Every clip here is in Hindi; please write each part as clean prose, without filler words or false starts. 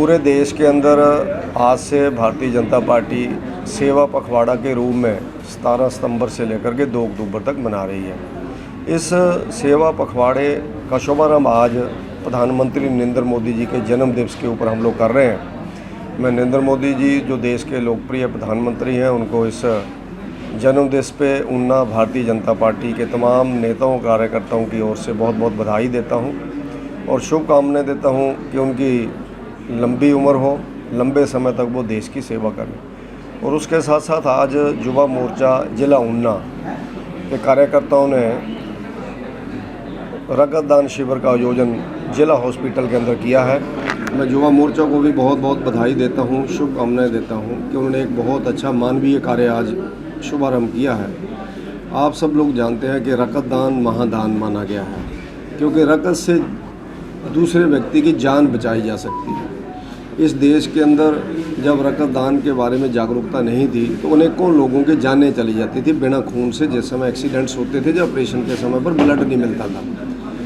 पूरे देश के अंदर आज से भारतीय जनता पार्टी सेवा पखवाड़ा के रूप में 17 सितंबर से लेकर के 2 अक्टूबर तक मना रही है। इस सेवा पखवाड़े का शुभारंभ आज प्रधानमंत्री नरेंद्र मोदी जी के जन्म दिवस के ऊपर हम लोग कर रहे हैं। मैं नरेंद्र मोदी जी जो देश के लोकप्रिय प्रधानमंत्री हैं, उनको इस जन्म दिवस पे उन्ना भारतीय जनता पार्टी के तमाम नेताओं कार्यकर्ताओं की ओर से बहुत बहुत बधाई देता हूं और शुभकामनाएं देता हूं कि उनकी लंबी उम्र हो, लंबे समय तक वो देश की सेवा करें। और उसके साथ साथ आज युवा मोर्चा जिला ऊना के कार्यकर्ताओं ने रक्तदान शिविर का आयोजन जिला हॉस्पिटल के अंदर किया है। मैं युवा मोर्चा को भी बहुत बहुत बधाई देता हूं, शुभकामनाएं देता हूं कि उन्होंने एक बहुत अच्छा मानवीय कार्य आज शुभारंभ किया है। आप सब लोग जानते हैं कि रक्तदान महादान माना गया है, क्योंकि रक्त से दूसरे व्यक्ति की जान बचाई जा सकती है। इस देश के अंदर जब रक्तदान के बारे में जागरूकता नहीं थी तो अनेकों लोगों की जानें चली जाती थी बिना खून से। जिस समय एक्सीडेंट्स होते थे, जब ऑपरेशन के समय पर ब्लड नहीं मिलता था,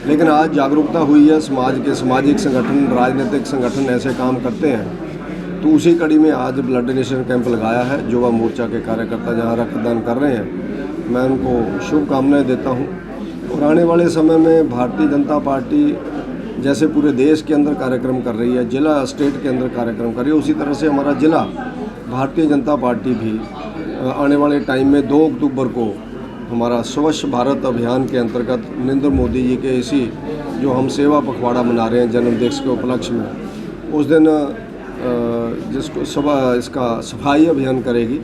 लेकिन आज जागरूकता हुई है। समाज के सामाजिक संगठन, राजनीतिक संगठन ऐसे काम करते हैं, तो उसी कड़ी में आज ब्लड डोनेशन कैंप लगाया है। युवा मोर्चा के कार्यकर्ता जहाँ रक्तदान कर रहे हैं, मैं उनको शुभकामनाएं देता हूँ। और आने वाले समय में भारतीय जनता पार्टी जैसे पूरे देश के अंदर कार्यक्रम कर रही है, जिला स्टेट के अंदर कार्यक्रम कर रही है, उसी तरह से हमारा जिला भारतीय जनता पार्टी भी आने वाले टाइम में 2 अक्टूबर को हमारा स्वच्छ भारत अभियान के अंतर्गत नरेंद्र मोदी जी के इसी जो हम सेवा पखवाड़ा मना रहे हैं जन्म दिवस के उपलक्ष्य में, उस दिन जिसको इसका सफाई अभियान करेगी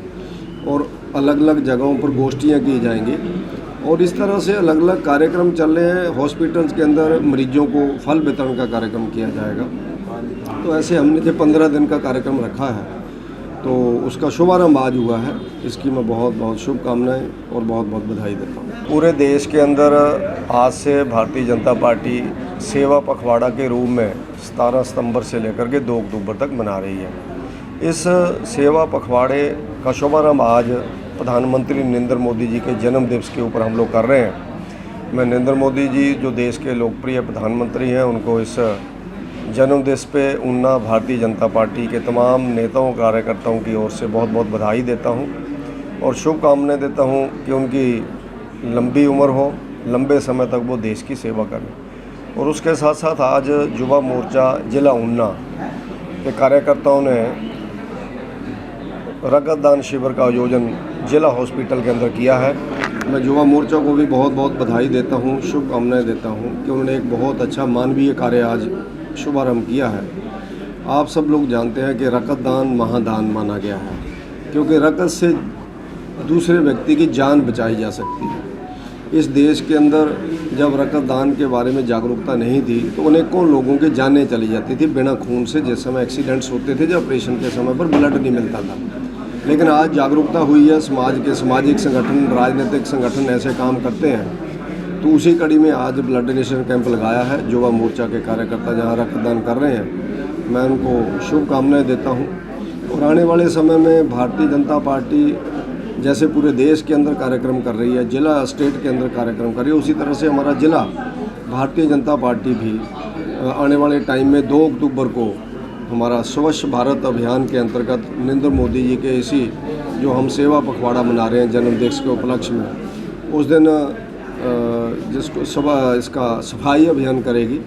और अलग अलग जगहों पर गोष्ठियाँ की जाएंगी। और इस तरह से अलग अलग कार्यक्रम चल रहे हैं। हॉस्पिटल्स के अंदर मरीजों को फल वितरण का कार्यक्रम किया जाएगा। तो ऐसे हमने जो 15 दिन का कार्यक्रम रखा है, तो उसका शुभारंभ आज हुआ है। इसकी मैं बहुत बहुत शुभकामनाएं और बहुत बहुत बधाई देता हूँ। पूरे देश के अंदर आज से भारतीय जनता पार्टी सेवा पखवाड़ा के रूप में 17 सितंबर से लेकर के 2 अक्टूबर तक मना रही है। इस सेवा पखवाड़े का शुभारंभ आज प्रधानमंत्री नरेंद्र मोदी जी के जन्म दिवस के ऊपर हम लोग कर रहे हैं। मैं नरेंद्र मोदी जी जो देश के लोकप्रिय प्रधानमंत्री हैं, उनको इस जन्म दिवस पे उन्ना भारतीय जनता पार्टी के तमाम नेताओं कार्यकर्ताओं की ओर से बहुत बहुत बधाई देता हूं और शुभकामनाएं देता हूं कि उनकी लंबी उम्र हो, लंबे समय तक वो देश की सेवा करें। और उसके साथ साथ आज युवा मोर्चा जिला ऊना के कार्यकर्ताओं ने रक्तदान शिविर का आयोजन जिला हॉस्पिटल के अंदर किया है। मैं युवा मोर्चा को भी बहुत बहुत बधाई देता हूं, शुभकामनाएं देता हूं कि उन्होंने एक बहुत अच्छा मानवीय कार्य आज शुभारंभ किया है। आप सब लोग जानते हैं कि रक्तदान महादान माना गया है, क्योंकि रक्त से दूसरे व्यक्ति की जान बचाई जा सकती है। इस देश के अंदर जब रक्तदान के बारे में जागरूकता नहीं थी तो अनेकों लोगों की जानें चली जाती थी बिना खून से। जिस समय एक्सीडेंट्स होते थे, जब ऑपरेशन के समय पर ब्लड नहीं मिलता था, लेकिन आज जागरूकता हुई है। समाज के सामाजिक संगठन, राजनीतिक संगठन ऐसे काम करते हैं, तो उसी कड़ी में आज ब्लड डोनेशन कैंप लगाया है। युवा मोर्चा के कार्यकर्ता जहाँ रक्तदान कर रहे हैं, मैं उनको शुभकामनाएं देता हूँ। और आने वाले समय में भारतीय जनता पार्टी जैसे पूरे देश के अंदर कार्यक्रम कर रही है, जिला स्टेट के अंदर कार्यक्रम कर रही है, उसी तरह से हमारा जिला भारतीय जनता पार्टी भी आने वाले टाइम में 2 अक्टूबर को हमारा स्वच्छ भारत अभियान के अंतर्गत नरेंद्र मोदी जी के इसी जो हम सेवा पखवाड़ा मना रहे हैं जन्म दिवस के उपलक्ष्य में, उस दिन जिसको इसका सफाई अभियान करेगी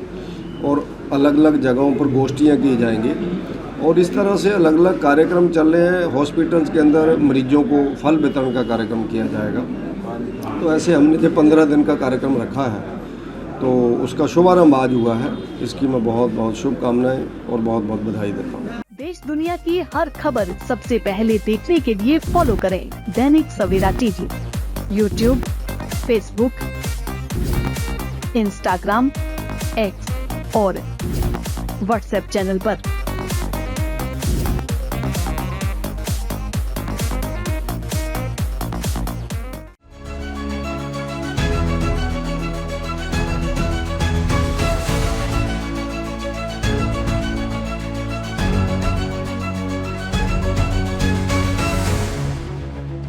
और अलग अलग जगहों पर गोष्ठियाँ की जाएंगी। और इस तरह से अलग अलग कार्यक्रम चल रहे हैं। हॉस्पिटल्स के अंदर मरीजों को फल वितरण का कार्यक्रम किया जाएगा। तो ऐसे हमने जो 15 दिन का कार्यक्रम रखा है, तो उसका शुभारंभ आज हुआ है। इसकी मैं बहुत बहुत शुभकामनाएं और बहुत बहुत बधाई देता हूँ। देश दुनिया की हर खबर सबसे पहले देखने के लिए फॉलो करें Dainik Savera TV, YouTube, Facebook, Instagram, X और व्हाट्सएप चैनल पर।